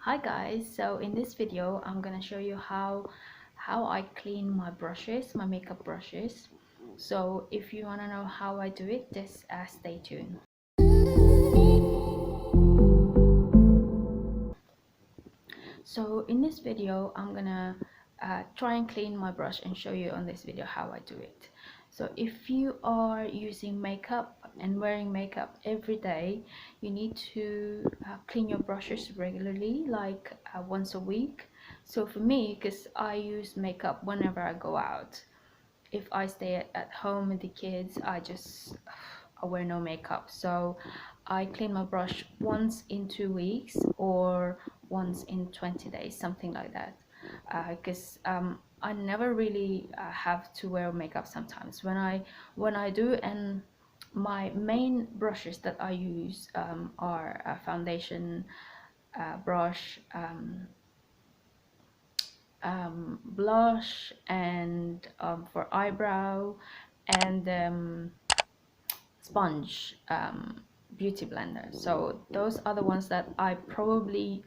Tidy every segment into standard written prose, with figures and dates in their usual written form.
Hi guys, so in this video I'm gonna show you how I clean my brushes, my makeup brushes. So if you want to know how I do it, just stay tuned. So in this video I'm gonna try and clean my brush and show you on this video how I do it. So if you are using makeup and wearing makeup every day, you need to clean your brushes regularly, like once a week. So for me, because I use makeup whenever I go out, if I stay at home with the kids, I wear no makeup. So I clean my brush once in 2 weeks or once in 20 days, something like that. Because I never really have to wear makeup sometimes. When I do, and my main brushes that I use are a foundation brush, blush, and for eyebrow, and sponge beauty blender. So those are the ones that I probably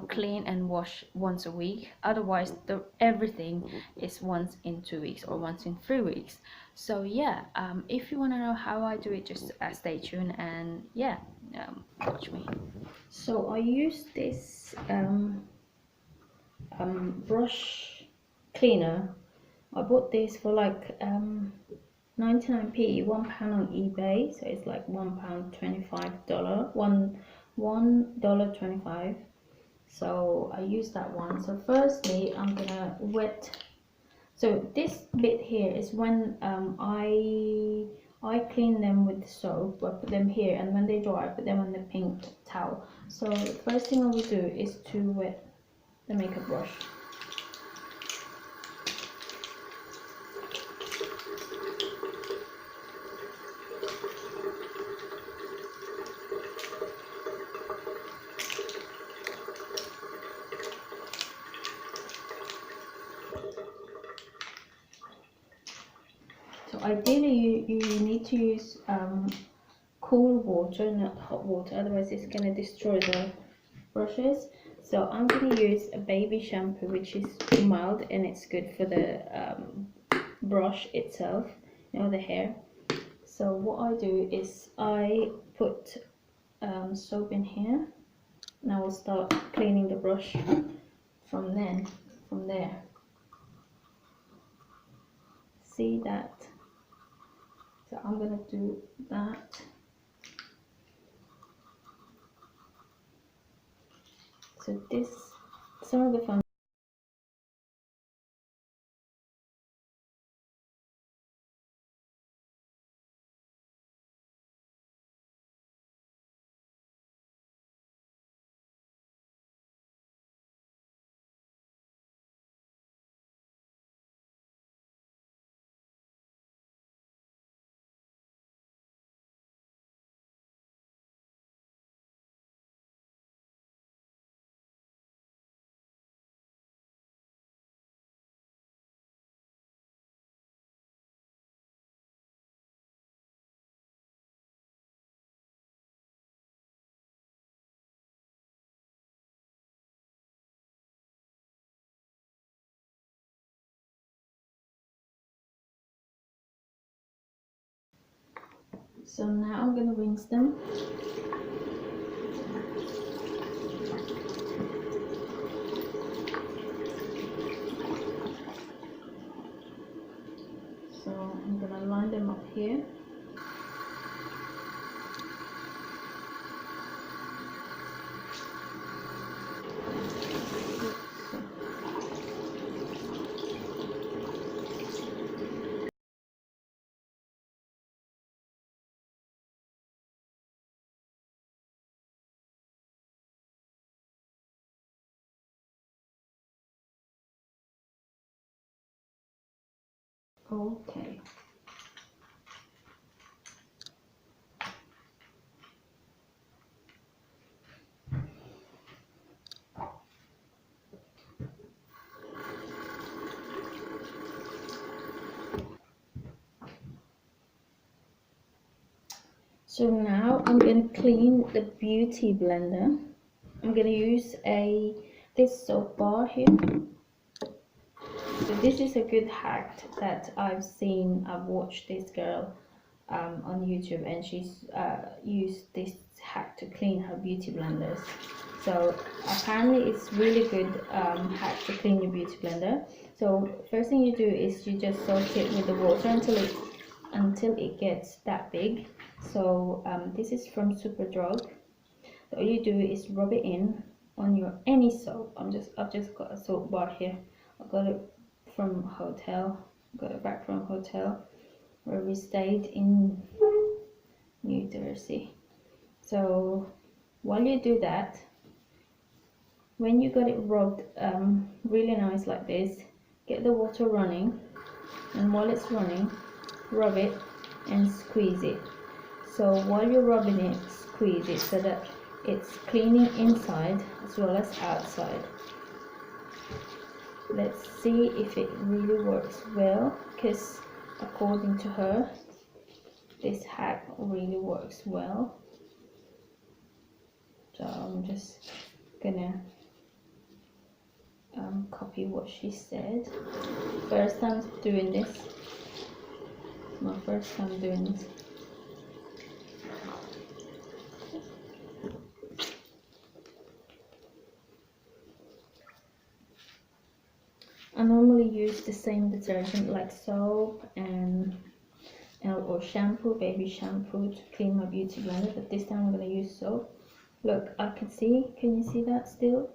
clean and wash once a week. Otherwise everything is once in 2 weeks or once in 3 weeks. So yeah, if you want to know how I do it, just stay tuned and yeah, watch me. So I use this brush cleaner. I bought this for like 99p, £1 on eBay, so it's like £1.25, $1.25. So I use that one. So firstly I'm gonna wet, so this bit here is when I clean them with soap. I put them here, and when they dry I put them on the pink towel. So the first thing I will do is to wet the makeup brush. So ideally you need to use cool water, not hot water, otherwise it's going to destroy the brushes. So I'm going to use a baby shampoo, which is mild and it's good for the brush itself, the hair. So what I do is I put soap in here, and I will start cleaning the brush from there. See that? So I'm gonna do that. So this, some of the fun. So now I'm gonna rinse them. So I'm gonna line them up here. Okay. So now I'm going to clean the beauty blender. I'm gonna use this soap bar here. So this is a good hack that I've watched this girl on YouTube, and she's used this hack to clean her beauty blenders. So apparently it's really good hack to clean your beauty blender. So first thing you do is you just soak it with the water until it gets that big. So this is from Superdrug. So all you do is rub it in on your any soap. I've just got a soap bar here. I got it from hotel. Got it back from hotel where we stayed in New Jersey. So while you do that, when you got it rubbed really nice like this, get the water running, and while it's running, rub it and squeeze it. So while you're rubbing it, squeeze it so that it's cleaning inside as well as outside. Let's see if it really works well, because according to her, this hack really works well. So I'm just gonna copy what she said. First time doing this. My first time doing this. I normally use the same detergent like soap and or shampoo, baby shampoo, to clean my beauty blender, but this time I'm going to use soap. Look, can you see that still?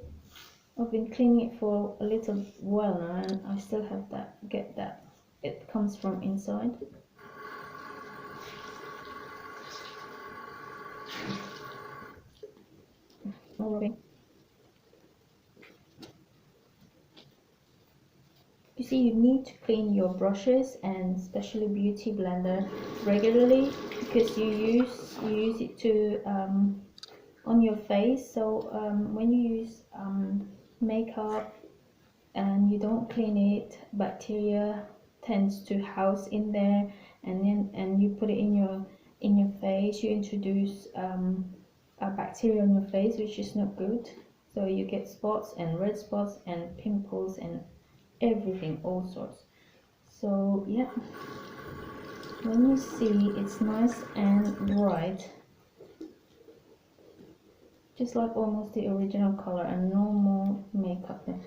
I've been cleaning it for a little while now, and I still have that, it comes from inside. More rubbing. You see, you need to clean your brushes and especially beauty blender regularly, because you use it to on your face. So when you use makeup and you don't clean it, bacteria tends to house in there, and you put it in your face, you introduce a bacteria on your face, which is not good. So you get spots and red spots and pimples and everything, all sorts. So yeah, when you see it's nice and bright, just like almost the original color, and no more makeup there.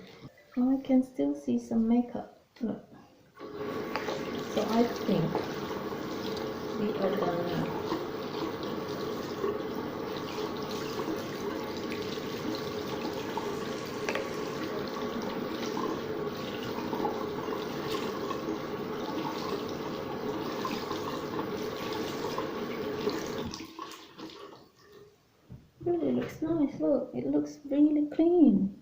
I can still see some makeup, look. So I think we are done now. Really looks nice, look, it looks really clean.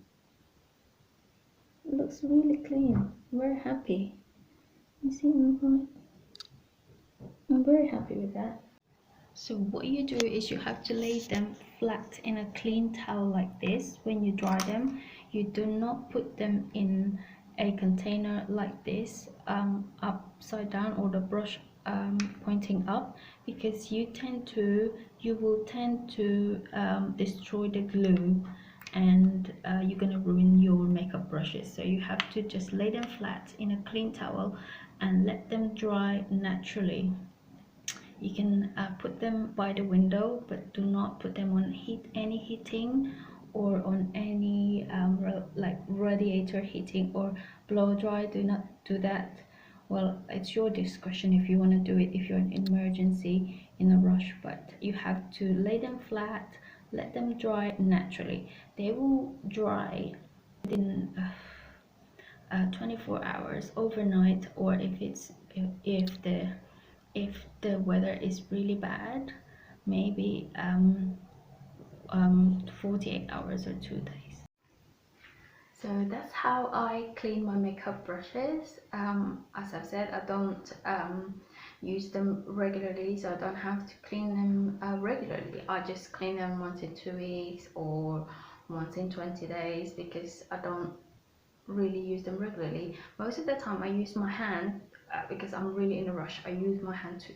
It looks really clean. I'm very happy. You see, I'm very happy with that. So what you do is you have to lay them flat in a clean towel like this. When you dry them, you do not put them in a container like this, upside down, or the brush pointing up, because you will tend to destroy the glue, and you're gonna ruin your makeup brushes. So you have to just lay them flat in a clean towel and let them dry naturally. You can put them by the window, but do not put them on any heating, or on any like radiator heating or blow dry. Do not do that. Well, it's your discretion if you want to do it, if you're in an emergency, in a rush, but you have to lay them flat, let them dry naturally. They will dry within 24 hours, overnight, or if the weather is really bad, maybe 48 hours or 2 days. So that's how I clean my makeup brushes. As I've said, I don't use them regularly, so I don't have to clean them regularly. I just clean them once in 2 weeks or once in 20 days, because I don't really use them regularly. Most of the time I use my hand, because I'm really in a rush. I use my hand to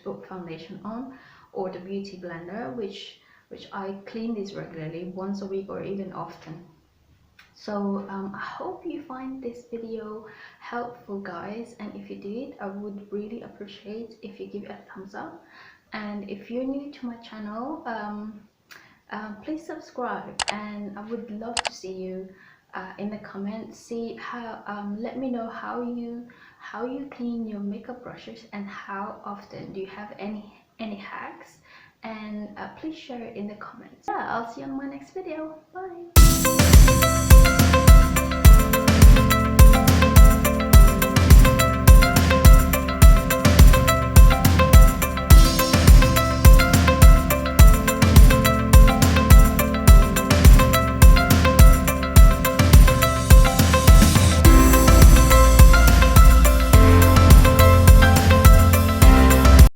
put foundation on, or the beauty blender, which which I clean this regularly, once a week or even often. So I hope you find this video helpful, guys, and if you did, I would really appreciate if you give it a thumbs up. And if you're new to my channel, please subscribe, and I would love to see you in the comments. See how let me know how you clean your makeup brushes, and how often. Do you have any hacks? And please share it in the comments. Yeah, I'll see you on my next video. Bye.